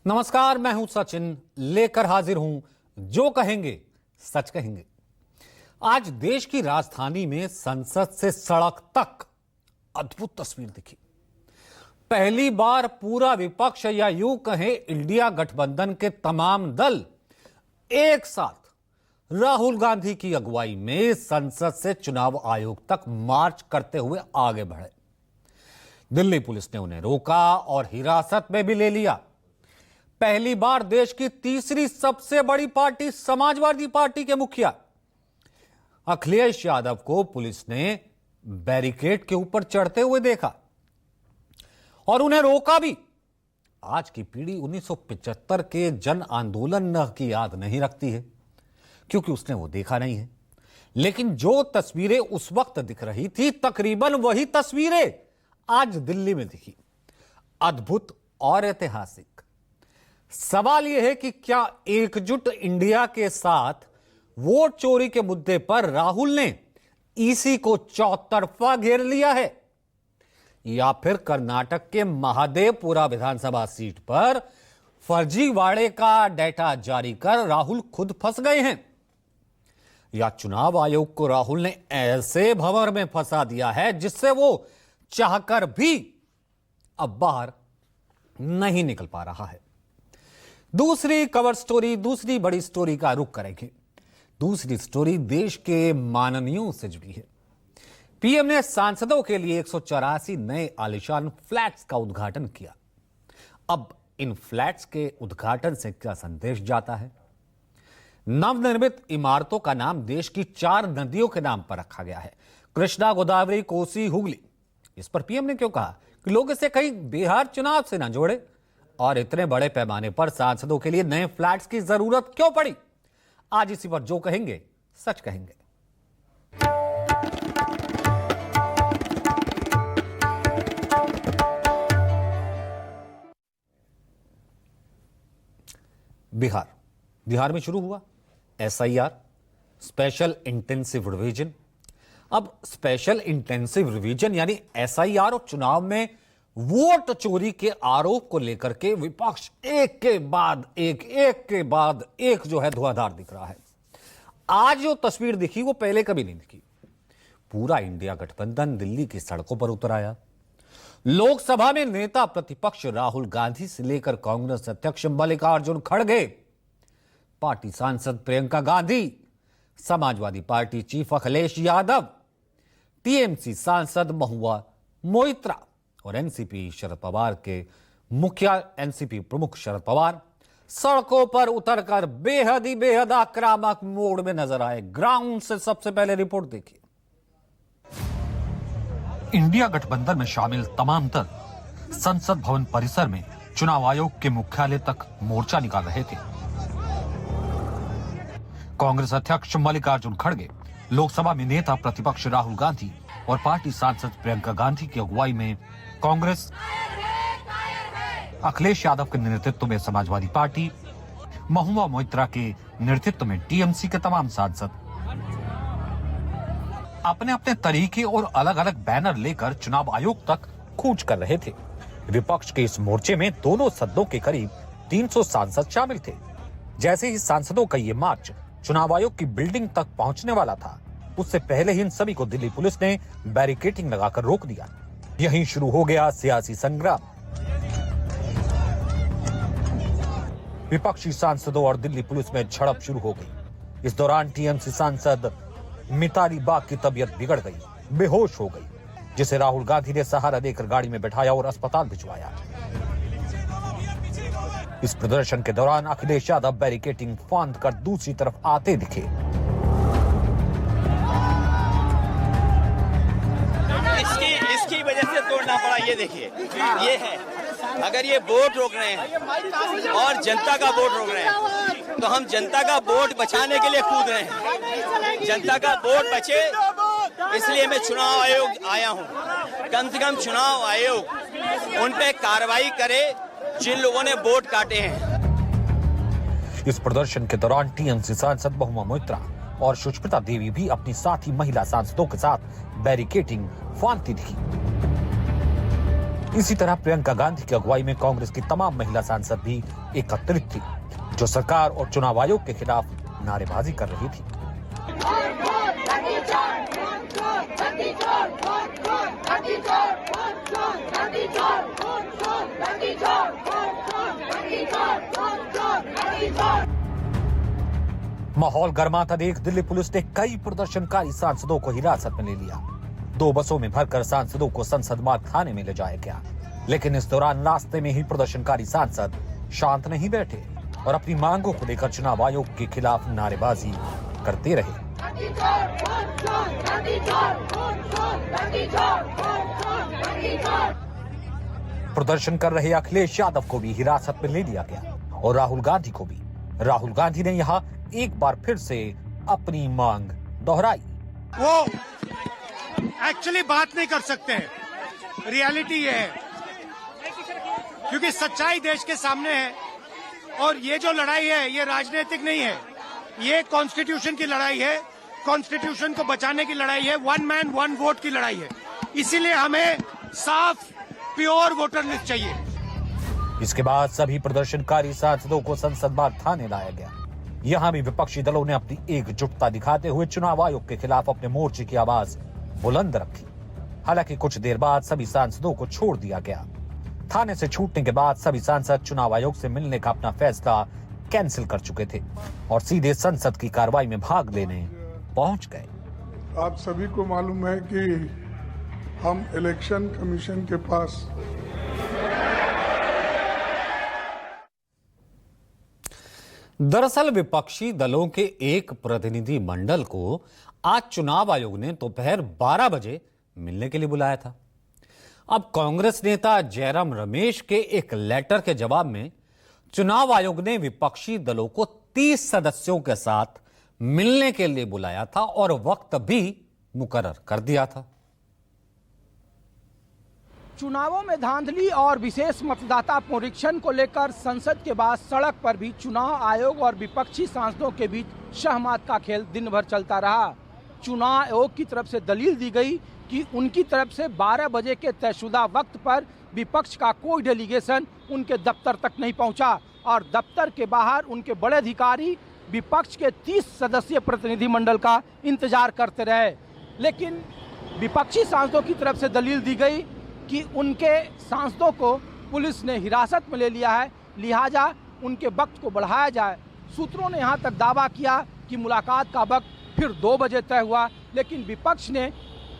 नमस्कार, मैं हूं सचिन, लेकर हाजिर हूं जो कहेंगे सच कहेंगे। आज देश की राजधानी में संसद से सड़क तक अद्भुत तस्वीर दिखी। पहली बार पूरा विपक्ष या यूं कहें इंडिया गठबंधन के तमाम दल एक साथ राहुल गांधी की अगुवाई में संसद से चुनाव आयोग तक मार्च करते हुए आगे बढ़े। दिल्ली पुलिस ने उन्हें रोका और हिरासत में भी ले लिया। पहली बार देश की तीसरी सबसे बड़ी पार्टी समाजवादी पार्टी के मुखिया अखिलेश यादव को पुलिस ने बैरिकेड के ऊपर चढ़ते हुए देखा और उन्हें रोका भी। आज की पीढ़ी 1975 के जन आंदोलन की याद नहीं रखती है क्योंकि उसने वो देखा नहीं है, लेकिन जो तस्वीरें उस वक्त दिख रही थी तकरीबन वही तस्वीरें आज दिल्ली में दिखी। अद्भुत और ऐतिहासिक। सवाल यह है कि क्या एकजुट इंडिया के साथ वोट चोरी के मुद्दे पर राहुल ने ईसी को चौतरफा घेर लिया है, या फिर कर्नाटक के महादेवपुरा विधानसभा सीट पर फर्जीवाड़े का डेटा जारी कर राहुल खुद फंस गए हैं, या चुनाव आयोग को राहुल ने ऐसे भंवर में फंसा दिया है जिससे वो चाहकर भी अब बाहर नहीं निकल पा रहा है। दूसरी कवर स्टोरी, दूसरी बड़ी स्टोरी का रुख करेंगे। दूसरी स्टोरी देश के माननीयों से जुड़ी है। पीएम ने सांसदों के लिए 184 नए आलीशान फ्लैट्स का उद्घाटन किया। अब इन फ्लैट्स के उद्घाटन से क्या संदेश जाता है? नवनिर्मित इमारतों का नाम देश की 4 नदियों के नाम पर रखा गया है, कृष्णा, गोदावरी, कोसी, हुगली। इस पर पीएम ने क्यों कहा कि लोग इसे कहीं बिहार चुनाव से ना जोड़े, और इतने बड़े पैमाने पर सांसदों के लिए नए फ्लैट्स की जरूरत क्यों पड़ी? आज इसी पर जो कहेंगे सच कहेंगे। बिहार में शुरू हुआ एसआईआर, स्पेशल इंटेंसिव रिवीजन। अब स्पेशल इंटेंसिव रिवीजन यानी एसआईआर और चुनाव में वोट चोरी के आरोप को लेकर के विपक्ष एक के बाद एक जो है धुआंधार दिख रहा है। आज जो तस्वीर दिखी वो पहले कभी नहीं दिखी। पूरा इंडिया गठबंधन दिल्ली की सड़कों पर उतर आया। लोकसभा में नेता प्रतिपक्ष राहुल गांधी से लेकर कांग्रेस अध्यक्ष मल्लिकार्जुन खड़गे, पार्टी सांसद Priyanka Gandhi, Samajwadi party chief Akhilesh Yadav, TMC सांसद महुआ मोइत्रा और एनसीपी शरद पवार के मुखिया एनसीपी प्रमुख शरद पवार सड़कों पर उतरकर बेहद आक्रामक मोड में नजर आए। ग्राउंड से सबसे पहले रिपोर्ट देखिए। इंडिया गठबंधन में शामिल तमाम दल संसद भवन परिसर में चुनाव आयोग के मुख्यालय तक मोर्चा निकाल रहे थे। कांग्रेस अध्यक्ष मल्लिकार्जुन खड़गे, लोकसभा में नेता प्रतिपक्ष राहुल गांधी और पार्टी सांसद प्रियंका गांधी की अगुवाई में कांग्रेस, अखिलेश यादव के नेतृत्व में समाजवादी पार्टी, महुआ मोइत्रा के नेतृत्व में टीएमसी के तमाम सांसद अपने अपने तरीके और अलग अलग बैनर लेकर चुनाव आयोग तक कूच कर रहे थे। विपक्ष के इस मोर्चे में दोनों सदनों के करीब 300 सांसद शामिल थे। जैसे ही सांसदों का ये मार्च चुनाव आयोग की बिल्डिंग तक पहुंचने वाला था, उससे पहले ही इन सभी को दिल्ली पुलिस ने बैरिकेडिंग लगाकर रोक दिया। यहीं शुरू हो गया सियासी संग्राम। विपक्षी सांसदों और दिल्ली पुलिस में झड़प शुरू हो गई। इस दौरान टीएमसी सांसद मिताली बाग की तबीयत बिगड़ गई, बेहोश हो गई, जिसे राहुल गांधी ने सहारा देकर गाड़ी में बैठाया और अस्पताल भिजवाया। इस प्रदर्शन के दौरान अखिलेश यादव बैरिकेडिंग फांद कर दूसरी तरफ आते दिखे। इसकी वजह से तोड़ना पड़ा। ये देखिए, ये है, अगर ये वोट रोक रहे हैं और जनता का वोट रोक रहे हैं तो हम जनता का वोट बचाने के लिए कूद रहे हैं। जनता का वोट बचे इसलिए मैं चुनाव आयोग आया हूं। कम से कम चुनाव आयोग उन पे कार्रवाई करे जिन लोगों ने वोट काटे हैं। इस प्रदर्शन के दौरान टीएमसी सांसद महुआ मोइत्रा और सुष्मिता देवी भी अपनी साथी महिला सांसदों के साथ बैरिकेडिंग फांदती दिखी। इसी तरह प्रियंका गांधी की अगुवाई में कांग्रेस की तमाम महिला सांसद भी एकत्रित थी, जो सरकार और चुनाव आयोग के खिलाफ नारेबाजी कर रही थी। माहौल गर्माता देख दिल्ली पुलिस ने कई प्रदर्शनकारी सांसदों को हिरासत में ले लिया। 2 बसों में भरकर सांसदों को संसद मार्ग थाने में ले जाया गया, लेकिन इस दौरान रास्ते में ही प्रदर्शनकारी सांसद शांत नहीं बैठे और अपनी मांगों को लेकर चुनाव आयोग के खिलाफ नारेबाजी करते रहे। प्रदर्शन कर रहे अखिलेश यादव को भी हिरासत में ले लिया गया और राहुल गांधी को भी। राहुल गांधी ने यहाँ एक बार फिर से अपनी मांग दोहराई। वो एक्चुअली बात नहीं कर सकते हैं, रियलिटी ये है, क्योंकि सच्चाई देश के सामने है और ये जो लड़ाई है ये राजनीतिक नहीं है, ये कॉन्स्टिट्यूशन की लड़ाई है, कॉन्स्टिट्यूशन को बचाने की लड़ाई है, 1 मैन 1 वोट की लड़ाई है। इसीलिए हमें साफ प्योर वोटर लिस्ट चाहिए। इसके बाद सभी प्रदर्शनकारी सांसदों को संसद मार्ग थाने लाया गया। यहाँ भी विपक्षी दलों ने अपनी एकजुटता दिखाते हुए चुनाव आयोग के खिलाफ अपने मोर्चे की आवाज बुलंद रखी। हालांकि कुछ देर बाद सभी सांसदों को छोड़ दिया गया। थाने से छूटने के बाद सभी सांसद चुनाव आयोग से मिलने का अपना फैसला कैंसिल कर चुके थे और सीधे संसद की कार्रवाई में भाग लेने पहुंच गए। आप सभी को मालूम है कि हम इलेक्शन कमीशन के पास दरअसल विपक्षी दलों के एक प्रतिनिधि मंडल को आज चुनाव आयोग ने दोपहर 12 बजे मिलने के लिए बुलाया था। अब कांग्रेस नेता जयराम रमेश के एक लेटर के जवाब में चुनाव आयोग ने विपक्षी दलों को 30 सदस्यों के साथ मिलने के लिए बुलाया था और वक्त भी मुकर्रर कर दिया था। चुनावों में धांधली और विशेष मतदाता पुनरीक्षण को लेकर संसद के बाद सड़क पर भी चुनाव आयोग और विपक्षी सांसदों के बीच शहमात का खेल दिन भर चलता रहा। चुनाव आयोग की तरफ से दलील दी गई कि उनकी तरफ से 12 बजे के तयशुदा वक्त पर विपक्ष का कोई डेलीगेशन उनके दफ्तर तक नहीं पहुंचा और दफ्तर के बाहर उनके बड़े अधिकारी विपक्ष के 30 सदस्यीय प्रतिनिधिमंडल का इंतजार करते रहे। लेकिन विपक्षी सांसदों की तरफ से दलील दी गई कि उनके सांसदों को पुलिस ने हिरासत में ले लिया है, लिहाजा उनके वक्त को बढ़ाया जाए। सूत्रों ने यहां तक दावा किया कि मुलाकात का वक्त फिर 2 बजे तय हुआ, लेकिन विपक्ष ने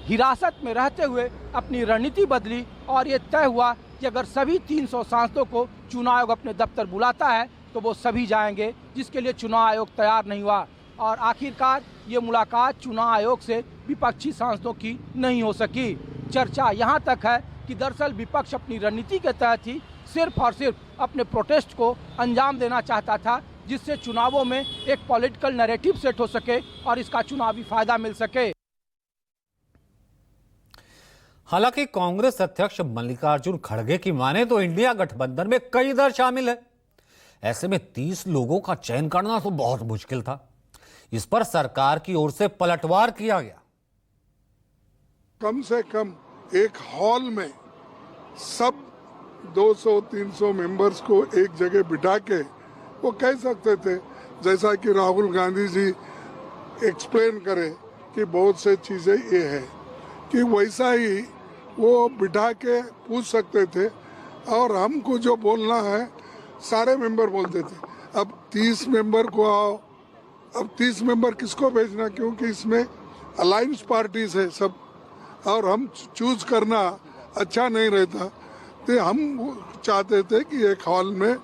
हिरासत में रहते हुए अपनी रणनीति बदली और ये तय हुआ कि अगर सभी 300 सांसदों को चुनाव आयोग अपने दफ्तर बुलाता है तो वो सभी जाएंगे, जिसके लिए चुनाव आयोग तैयार नहीं हुआ और आखिरकार ये मुलाकात चुनाव आयोग से विपक्षी सांसदों की नहीं हो सकी। चर्चा यहाँ तक है कि दरअसल विपक्ष अपनी रणनीति के तहत ही सिर्फ और सिर्फ अपने प्रोटेस्ट को अंजाम देना चाहता था, जिससे चुनावों में एक पॉलिटिकल नैरेटिव सेट हो सके और इसका चुनावी फायदा मिल सके। हालांकि कांग्रेस अध्यक्ष मल्लिकार्जुन खड़गे की माने तो इंडिया गठबंधन में कई दल शामिल है। ऐसे में 30 लोगों का चयन करना तो बहुत मुश्किल था। इस पर सरकार की ओर से पलटवार किया गया। कम से कम एक हॉल में सब 200-300 मेंबर्स को एक जगह बिठा के वो कह सकते थे, जैसा कि राहुल गांधी जी एक्सप्लेन करे कि बहुत से चीजें ये है, कि वैसा ही वो बिठा के पूछ सकते थे और हमको जो बोलना है सारे मेंबर बोलते थे। अब 30 मेंबर को आओ, अब 30 मेंबर किसको भेजना, क्योंकि इसमें अलायंस पार्टीज है सब और हम चूज करना अच्छा नहीं रहता। तो हम चाहते थे कि एक हॉल में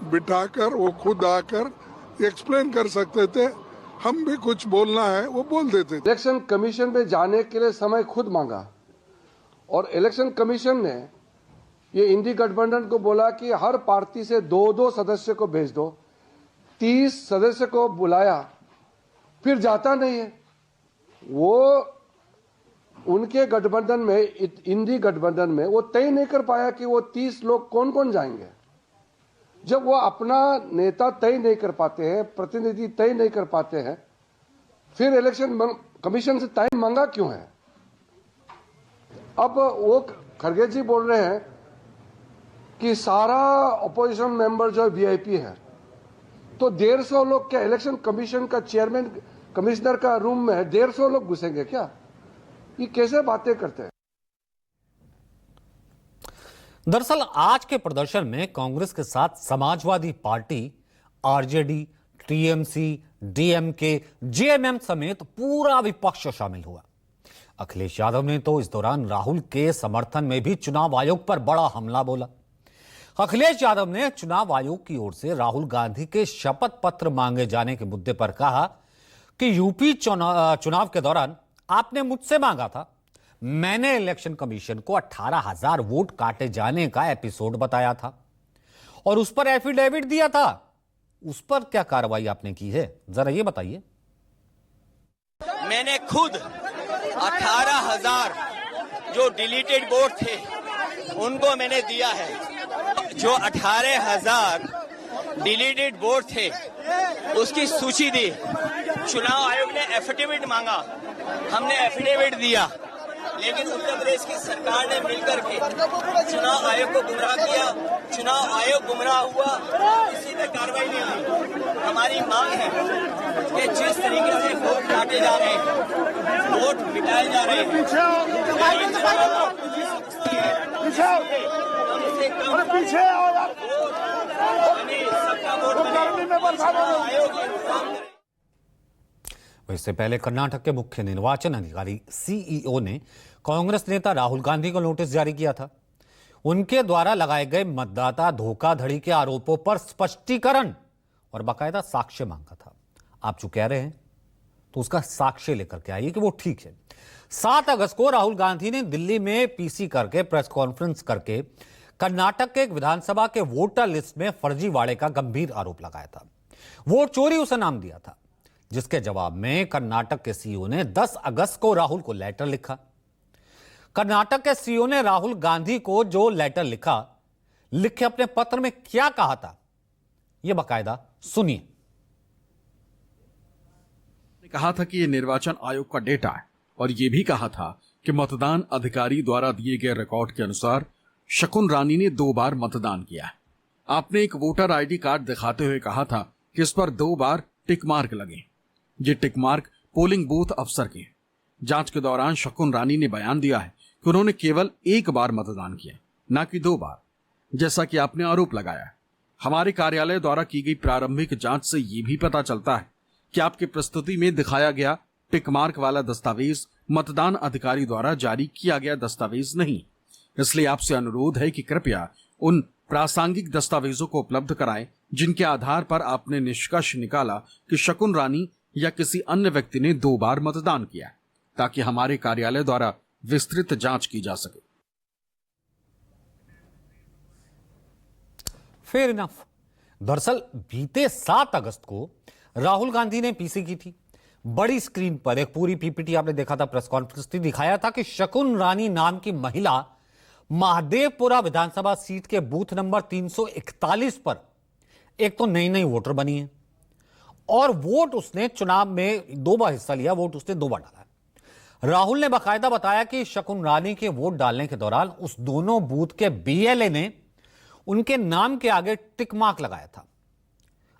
बिठाकर वो खुद आकर एक्सप्लेन कर सकते थे, हम भी कुछ बोलना है वो बोल देते थे। इलेक्शन कमीशन में जाने के लिए समय खुद मांगा और इलेक्शन कमीशन ने ये इंडी गठबंधन को बोला कि हर पार्टी से 2-2 सदस्य को भेज दो। 30 सदस्य को बुलाया, फिर जाता नहीं है। वो उनके गठबंधन में, इंडी गठबंधन में वो तय नहीं कर पाया कि वो 30 लोग कौन कौन जाएंगे। जब वो अपना नेता तय नहीं कर पाते हैं, प्रतिनिधि तय नहीं कर पाते हैं, फिर इलेक्शन कमीशन से टाइम मांगा क्यों है। अब वो खड़गे जी बोल रहे हैं कि सारा अपोजिशन मेंबर जो वीआईपी है, तो 150 लोग क्या इलेक्शन कमीशन का चेयरमैन कमिश्नर का रूम में 150 लोग घुसेंगे क्या? ये कैसे बातें करते हैं? दरअसल आज के प्रदर्शन में कांग्रेस के साथ Samajwadi party, RJD, TMC, DMK, JMM समेत पूरा विपक्ष शामिल हुआ। अखिलेश यादव ने तो इस दौरान राहुल के समर्थन में भी चुनाव आयोग पर बड़ा हमला बोला। अखिलेश यादव ने चुनाव आयोग की ओर से राहुल गांधी के शपथ पत्र मांगे जाने के मुद्दे पर कहा कि यूपी चुनाव के दौरान आपने मुझसे मांगा था, मैंने इलेक्शन कमीशन को 18,000 वोट काटे जाने का एपिसोड बताया था और उस पर एफिडेविट दिया था। उस पर क्या कार्रवाई आपने की है, जरा ये बताइए। मैंने खुद 18,000 जो डिलीटेड वोट थे उनको मैंने दिया है। जो 18,000 डिलीटेड वोट थे उसकी सूची दी। चुनाव आयोग ने एफिडेविट मांगा, हमने एफिडेविट दिया, लेकिन उत्तर प्रदेश की सरकार ने मिलकर के चुनाव आयोग को गुमराह किया। चुनाव आयोग गुमराह हुआ, किसी पे कार्रवाई नहीं हुई। हमारी मांग है कि जिस तरीके से वोट काटे जा रहे हैं, वोट मिटाए जा रहे हैं, इससे पहले कर्नाटक के मुख्य निर्वाचन अधिकारी सीईओ ने कांग्रेस नेता राहुल गांधी को नोटिस जारी किया था। उनके द्वारा लगाए गए मतदाता धोखाधड़ी के आरोपों पर स्पष्टीकरण और बाकायदा साक्ष्य मांगा था। आप जो कह रहे हैं तो उसका साक्ष्य लेकर के आइए कि वो ठीक है। 7 अगस्त को राहुल गांधी ने दिल्ली में पीसी करके प्रेस कॉन्फ्रेंस करके कर्नाटक के एक विधानसभा के वोटर लिस्ट में फर्जीवाड़े का गंभीर आरोप लगाया था। वोट चोरी उसे नाम दिया था, जिसके जवाब में कर्नाटक के सीईओ ने 10 अगस्त को राहुल को लेटर लिखा। कर्नाटक के सीईओ ने राहुल गांधी को जो लेटर लिखे अपने पत्र में क्या कहा था, यह बाकायदा सुनिए। कहा था कि यह निर्वाचन आयोग का डेटा है और यह भी कहा था कि मतदान अधिकारी द्वारा दिए गए रिकॉर्ड के अनुसार शकुन रानी ने 2 बार मतदान किया है। आपने एक वोटर आईडी कार्ड दिखाते हुए कहा था कि इस पर 2 बार टिक मार्क लगे। ये टिक मार्क पोलिंग बूथ अफसर के। जांच के दौरान शकुन रानी ने बयान दिया है कि उन्होंने केवल 1 बार मतदान किया, न कि 2 बार, जैसा कि आपने आरोप लगाया है। हमारे कार्यालय द्वारा की गई प्रारंभिक जांच से ये भी पता चलता है कि आपकी प्रस्तुति में दिखाया गया टिक मार्क वाला दस्तावेज मतदान अधिकारी द्वारा जारी किया गया दस्तावेज नहीं। इसलिए आपसे अनुरोध है कि कृपया उन प्रासंगिक दस्तावेजों को उपलब्ध कराएं जिनके आधार पर आपने निष्कर्ष निकाला कि शकुन रानी या किसी अन्य व्यक्ति ने 2 बार मतदान किया, ताकि हमारे कार्यालय द्वारा विस्तृत जांच की जा सके। Fair enough. दरअसल बीते 7 अगस्त को राहुल गांधी ने पीसी की थी। बड़ी स्क्रीन पर एक पूरी पीपीटी आपने देखा था, प्रेस कॉन्फ्रेंस थी, दिखाया था कि शकुन रानी नाम की महिला महादेवपुरा विधानसभा सीट के बूथ नंबर 341 पर एक तो नई वोटर बनी है और वोट उसने चुनाव में 2 बार हिस्सा लिया, वोट उसने 2 बार डाला है। राहुल ने बाकायदा बताया कि शकुन रानी के वोट डालने के दौरान उस दोनों बूथ के बीएलए ने उनके नाम के आगे टिक मार्क लगाया था।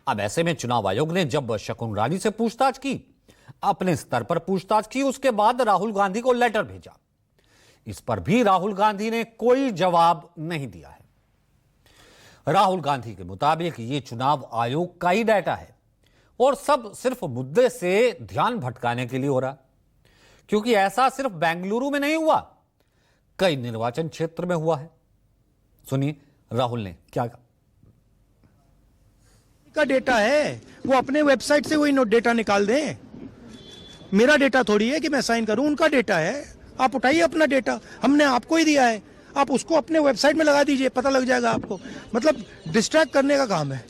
अब ऐसे में चुनाव आयोग ने जब शकुन रानी से पूछताछ की, अपने स्तर पर पूछताछ की, उसके बाद राहुल गांधी को लेटर भेजा। इस पर भी राहुल गांधी ने कोई जवाब नहीं दिया है। राहुल गांधी के मुताबिक ये चुनाव आयोग का ही डाटा है और सब सिर्फ मुद्दे से ध्यान भटकाने के लिए हो रहा, क्योंकि ऐसा सिर्फ बेंगलुरु में नहीं हुआ, कई निर्वाचन क्षेत्र में हुआ है। सुनिए राहुल ने क्या कहा। का डेटा है, वो अपने वेबसाइट से वही डेटा निकाल दें। मेरा डेटा थोड़ी है कि मैं साइन करूं, उनका डेटा है। आप उठाइए अपना डेटा, हमने आपको ही दिया है, आप उसको अपने वेबसाइट में लगा दीजिए, पता लग जाएगा आपको। मतलब डिस्ट्रैक्ट करने का काम है,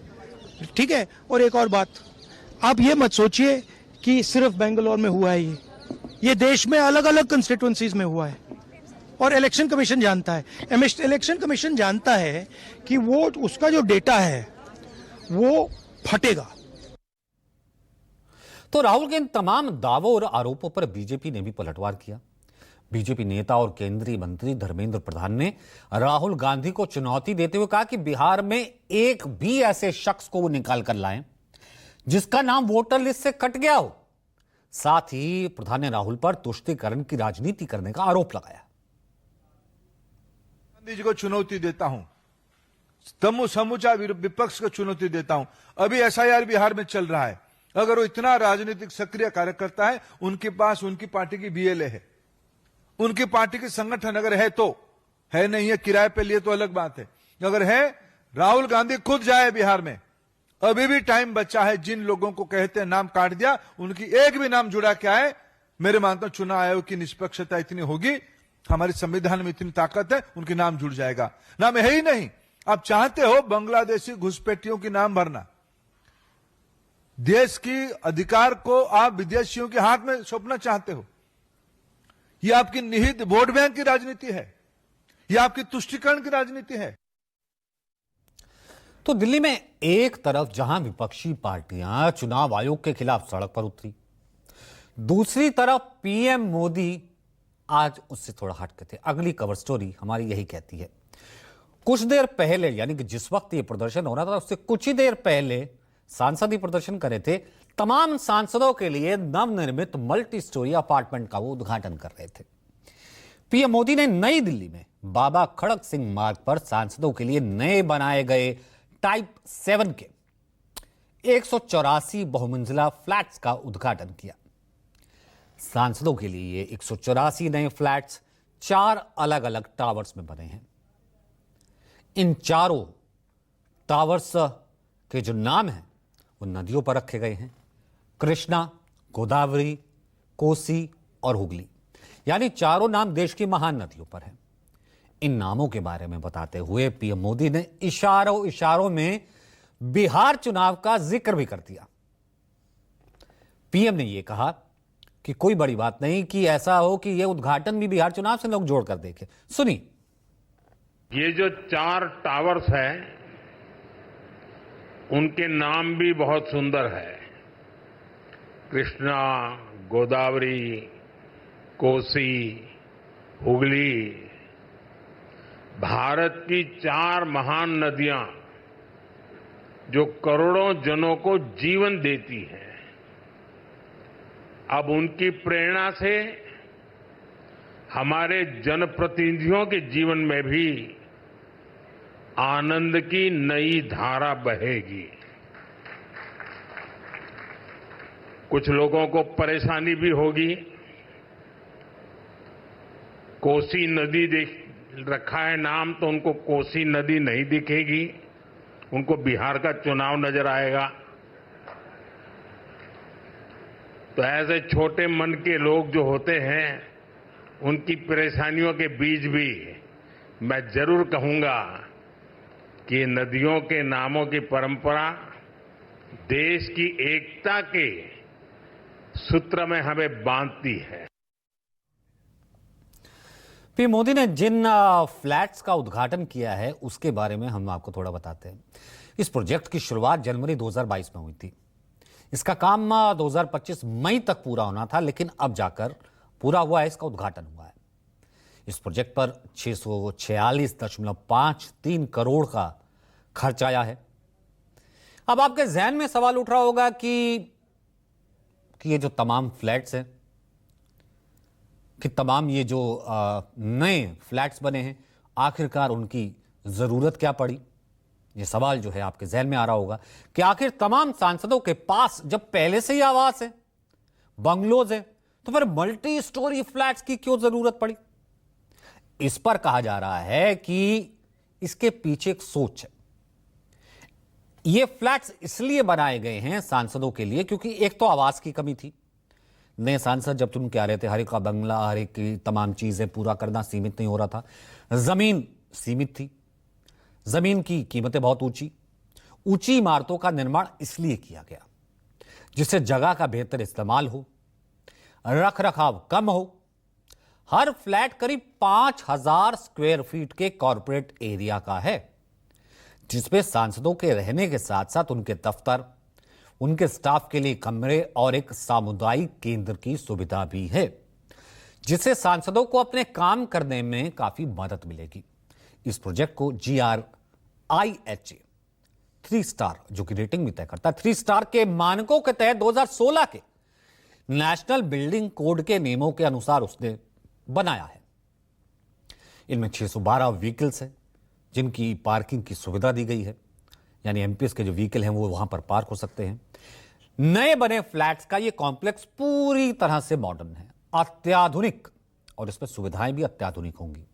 ठीक है। और एक और बात, आप ये मत सोचिए कि सिर्फ बेंगलोर में हुआ है, ये देश में अलग अलग कंस्टिट्यूएंसीज में हुआ है और इलेक्शन कमीशन जानता है। इलेक्शन कमीशन जानता है कि वो उसका जो डेटा है वो फटेगा। तो राहुल के इन तमाम दावों और आरोपों पर बीजेपी ने भी पलटवार किया। बीजेपी नेता और केंद्रीय मंत्री धर्मेंद्र प्रधान ने राहुल गांधी को चुनौती देते हुए कहा कि बिहार में एक भी ऐसे शख्स को वो निकाल कर लाएं जिसका नाम वोटर लिस्ट से कट गया हो। साथ ही प्रधान ने राहुल पर तुष्टीकरण की राजनीति करने का आरोप लगाया। गांधी जी को चुनौती देता हूं, समूचा विपक्ष को चुनौती देता हूं। अभी एसआईआर बिहार में चल रहा है, अगर वो इतना राजनीतिक सक्रिय कार्यकर्ता है, उनके पास उनकी पार्टी की बीएलए है, उनकी पार्टी के संगठन अगर है तो है, नहीं है किराए पे लिए तो अलग बात है। अगर है, राहुल गांधी खुद जाए बिहार में, अभी भी टाइम बचा है। जिन लोगों को कहते हैं नाम काट दिया, उनकी एक भी नाम जुड़ा के आए। मेरे मानता हूं चुनाव आयोग की निष्पक्षता इतनी होगी, हमारे संविधान में इतनी ताकत है, उनके नाम जुड़ जाएगा। नाम है ही नहीं। आप चाहते हो बांग्लादेशी घुसपैठियों की नाम भरना, देश की अधिकार को आप विदेशियों के हाथ में सौंपना चाहते हो। यह आपकी निहित वोट बैंक की राजनीति है, यह आपकी तुष्टीकरण की राजनीति है। तो दिल्ली में एक तरफ जहां विपक्षी पार्टियां चुनाव आयोग के खिलाफ सड़क पर उतरी, दूसरी तरफ पीएम मोदी आज उससे थोड़ा हटके थे। अगली कवर स्टोरी हमारी यही कहती है। कुछ देर पहले, यानी कि जिस वक्त ये प्रदर्शन हो रहा था उससे कुछ ही देर पहले सांसद ही प्रदर्शन कर रहे थे। तमाम सांसदों के लिए नवनिर्मित मल्टी स्टोरी अपार्टमेंट का वो उद्घाटन कर रहे थे। पीएम मोदी ने नई दिल्ली में बाबा खड़क सिंह मार्ग पर सांसदों के लिए नए बनाए गए टाइप 7 के 184 बहुमंजिला फ्लैट्स का उद्घाटन किया। सांसदों के लिए ये 184 नए फ्लैट्स 4 अलग अलग टावर्स में बने हैं। इन चारों टावर्स के जो नाम हैं वो नदियों पर रखे गए हैं, कृष्णा, गोदावरी, कोसी और हुगली, यानी चारों नाम देश की महान नदियों पर हैं। इन नामों के बारे में बताते हुए पीएम मोदी ने इशारों में बिहार चुनाव का जिक्र भी कर दिया। पीएम ने यह कहा कि कोई बड़ी बात नहीं कि ऐसा हो कि यह उद्घाटन भी बिहार चुनाव से लोग जोड़कर देखें। सुनिए। ये जो 4 टावर्स हैं, उनके नाम भी बहुत सुंदर है। कृष्णा, गोदावरी, कोसी, हुगली, भारत की 4 महान नदियां जो करोड़ों जनों को जीवन देती हैं। अब उनकी प्रेरणा से हमारे जनप्रतिनिधियों के जीवन में भी आनंद की नई धारा बहेगी। कुछ लोगों को परेशानी भी होगी। कोसी नदी देख रखा है नाम, तो उनको कोसी नदी नहीं दिखेगी, उनको बिहार का चुनाव नजर आएगा। तो ऐसे छोटे मन के लोग जो होते हैं, उनकी परेशानियों के बीच भी मैं जरूर कहूंगा कि नदियों के नामों की परंपरा देश की एकता के सूत्र में हमें बांधती है। पीएम मोदी ने जिन फ्लैट्स का उद्घाटन किया है उसके बारे में हम आपको थोड़ा बताते हैं। इस प्रोजेक्ट की शुरुआत जनवरी 2022 में हुई थी। इसका काम 2025 मई तक पूरा होना था, लेकिन अब जाकर पूरा हुआ है, इसका उद्घाटन हुआ है। इस प्रोजेक्ट पर 646.53 करोड़ का खर्च आया है। अब आपके जहन में सवाल उठ रहा होगा कि ये जो तमाम फ्लैट्स हैं, कि तमाम ये जो नए फ्लैट्स बने हैं, आखिरकार उनकी जरूरत क्या पड़ी। ये सवाल जो है आपके जहन में आ रहा होगा कि आखिर तमाम सांसदों के पास जब पहले से ही आवास है, बंगलोज है, तो फिर मल्टी स्टोरी फ्लैट्स की क्यों जरूरत पड़ी। इस पर कहा जा रहा है कि इसके पीछे एक सोच है। ये फ्लैट्स इसलिए बनाए गए हैं सांसदों के लिए क्योंकि एक तो आवास की कमी थी। नए सांसद जब तुम क्या रहे थे, हर एक का बंगला, हर एक की तमाम चीजें पूरा करना सीमित नहीं हो रहा था। जमीन सीमित थी, जमीन की कीमतें बहुत ऊंची इमारतों का निर्माण इसलिए किया गया जिससे जगह का बेहतर इस्तेमाल हो, रख रखाव कम हो। हर फ्लैट करीब 5000 स्क्वायर फीट के कॉर्पोरेट एरिया का है, जिसमें सांसदों के रहने के साथ साथ उनके दफ्तर, उनके स्टाफ के लिए कमरे और एक सामुदायिक केंद्र की सुविधा भी है, जिससे सांसदों को अपने काम करने में काफी मदद मिलेगी। इस प्रोजेक्ट को GRIHA 3 स्टार, जो कि रेटिंग भी तय करता है, 3 स्टार के मानकों के तहत 2016 के नेशनल बिल्डिंग कोड के नियमों के अनुसार उसने बनाया है। इनमें 612 व्हीकल्स हैं जिनकी पार्किंग की सुविधा दी गई है, यानी एमपीएस के जो व्हीकल हैं वो वहां पर पार्क हो सकते हैं। नए बने फ्लैट्स का ये कॉम्प्लेक्स पूरी तरह से मॉडर्न है, अत्याधुनिक, और इसमें सुविधाएं भी अत्याधुनिक होंगी।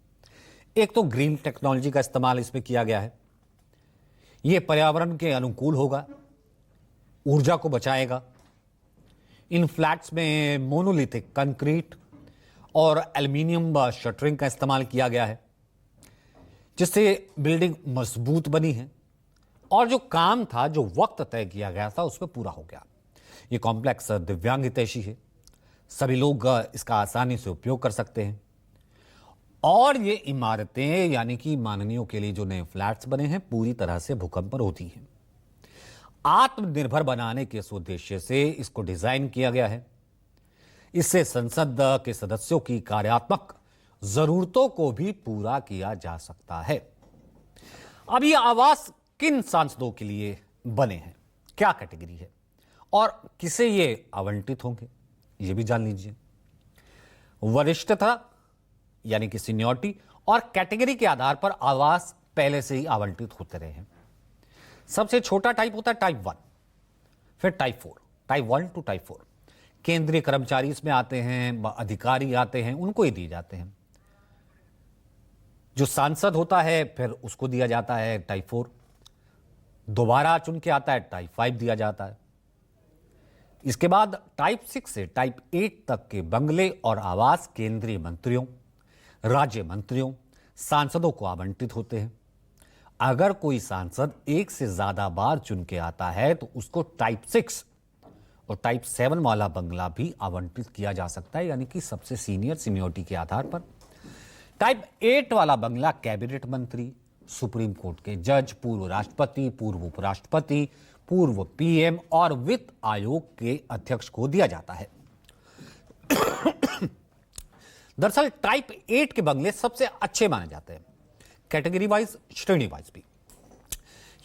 एक तो ग्रीन टेक्नोलॉजी का इस्तेमाल इसमें किया गया है। यह पर्यावरण के अनुकूल होगा, ऊर्जा को बचाएगा। इन फ्लैट्स में मोनोलिथिक कंक्रीट और एल्युमिनियम शटरिंग का इस्तेमाल किया गया है, जिससे बिल्डिंग मजबूत बनी है और जो काम था, जो वक्त तय किया गया था, उसमें पूरा हो गया। यह कॉम्प्लेक्स दिव्यांग हितैषी है, सभी लोग इसका आसानी से उपयोग कर सकते हैं। और ये इमारतें, यानी कि माननीयों के लिए जो नए फ्लैट्स बने हैं, पूरी तरह से भूकंप रोधी हैं। आत्मनिर्भर बनाने के इस उद्देश्य से इसको डिजाइन किया गया है। इससे संसद के सदस्यों की कार्यात्मक जरूरतों को भी पूरा किया जा सकता है। अब ये आवास किन सांसदों के लिए बने हैं, क्या कैटेगरी है और किसे ये आवंटित होंगे, ये भी जान लीजिए। वरिष्ठता यानी कि सीनियरिटी और कैटेगरी के आधार पर आवास पहले से ही आवंटित होते रहे हैं। सबसे छोटा टाइप होता है टाइप 1, फिर टाइप 4, टाइप 1 टू टाइप 4। केंद्रीय कर्मचारी इसमें आते हैं, अधिकारी आते हैं, उनको ही दिए जाते हैं। जो सांसद होता है फिर उसको दिया जाता है टाइप 4, दोबारा चुन के आता है टाइप 5 दिया जाता है। इसके बाद टाइप 6 से टाइप 8 तक के बंगले और आवास केंद्रीय मंत्रियों, राज्य मंत्रियों, सांसदों को आवंटित होते हैं। अगर कोई सांसद एक से ज्यादा बार चुन के आता है तो उसको टाइप 6 और टाइप 7 वाला बंगला भी आवंटित किया जा सकता है, यानी कि सबसे सीनियरिटी के आधार पर। टाइप 8 वाला बंगला कैबिनेट मंत्री, सुप्रीम कोर्ट के जज, पूर्व राष्ट्रपति, पूर्व उपराष्ट्रपति, पूर्व पीएम और वित्त आयोग के अध्यक्ष को दिया जाता है। दरअसल टाइप 8 के बंगले सबसे अच्छे माने जाते हैं, कैटेगरी वाइज, श्रेणी वाइज भी।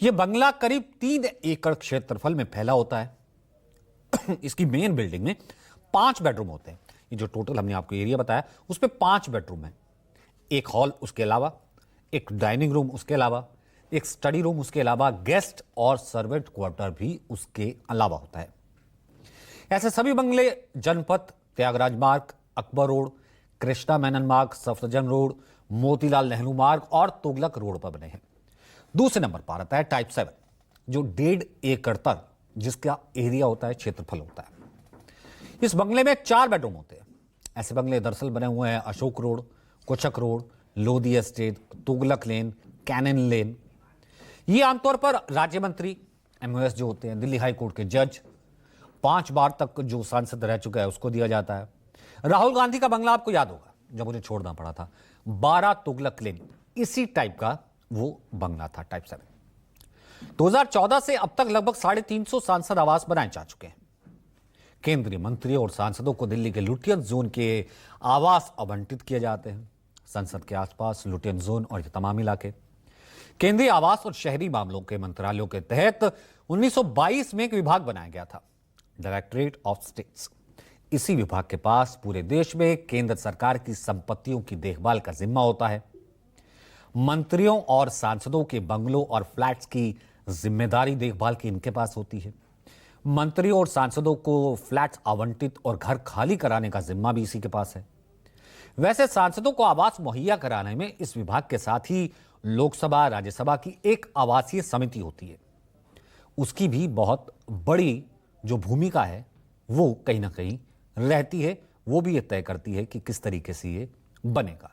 यह बंगला करीब 3 एकड़ क्षेत्रफल में फैला होता है। इसकी मेन बिल्डिंग में 5 बेडरूम होते हैं। ये जो टोटल हमने आपको एरिया बताया उसमें 5 बेडरूम है, एक हॉल, उसके अलावा एक डाइनिंग रूम, उसके अलावा एक स्टडी रूम, उसके अलावा गेस्ट और सर्वेंट क्वार्टर भी उसके अलावा होता है। ऐसे सभी बंगले जनपथ, त्यागराज मार्ग, अकबर रोड, कृष्णा मेनन मार्ग, सफदरजंग रोड, मोतीलाल नेहरू मार्ग और तुगलक रोड पर बने हैं। दूसरे नंबर पर आता है टाइप 7, जो 1.5 एकड़ तक जिसका एरिया होता है, क्षेत्रफल होता है। इस बंगले में 4 बेडरूम होते हैं। ऐसे बंगले दरअसल बने हुए हैं Ashoka road, Kushak road, Lodhi estate, Tughlaq lane, Canning lane. ये आमतौर पर राज्य मंत्री, एमओएस जो होते हैं, दिल्ली हाई कोर्ट के जज, 5 बार तक जो सांसद रह चुका है उसको दिया जाता है। राहुल गांधी का बंगला आपको याद होगा, जब मुझे छोड़ना पड़ा था, 12 तुगलक लेन, इसी टाइप का वो बंगला था, टाइप 7। 2014 से अब तक लगभग 350 सांसद आवास बनाए जा चुके हैं। केंद्रीय मंत्री और सांसदों को दिल्ली के लुटियन जोन के आवास आवंटित किए जाते हैं। संसद के आसपास लुटियन जोन और ये तमाम इलाके केंद्रीय आवास और शहरी मामलों के मंत्रालयों के तहत 1922 में एक विभाग बनाया गया था, डायरेक्टरेट ऑफ स्टेट्स। इसी विभाग के पास पूरे देश में केंद्र सरकार की संपत्तियों की देखभाल का जिम्मा होता है। मंत्रियों और सांसदों के बंगलों और फ्लैट्स की जिम्मेदारी देखभाल की इनके पास होती है। मंत्रियों और सांसदों को फ्लैट्स आवंटित और घर खाली कराने का जिम्मा भी इसी के पास है। वैसे सांसदों को आवास मुहैया कराने में इस विभाग के साथ ही लोकसभा, राज्यसभा की एक आवासीय समिति होती है। उसकी भी बहुत बड़ी जो भूमिका है वो कहीं ना कहीं रहती है। वो भी ये तय करती है कि किस तरीके से ये बनेगा।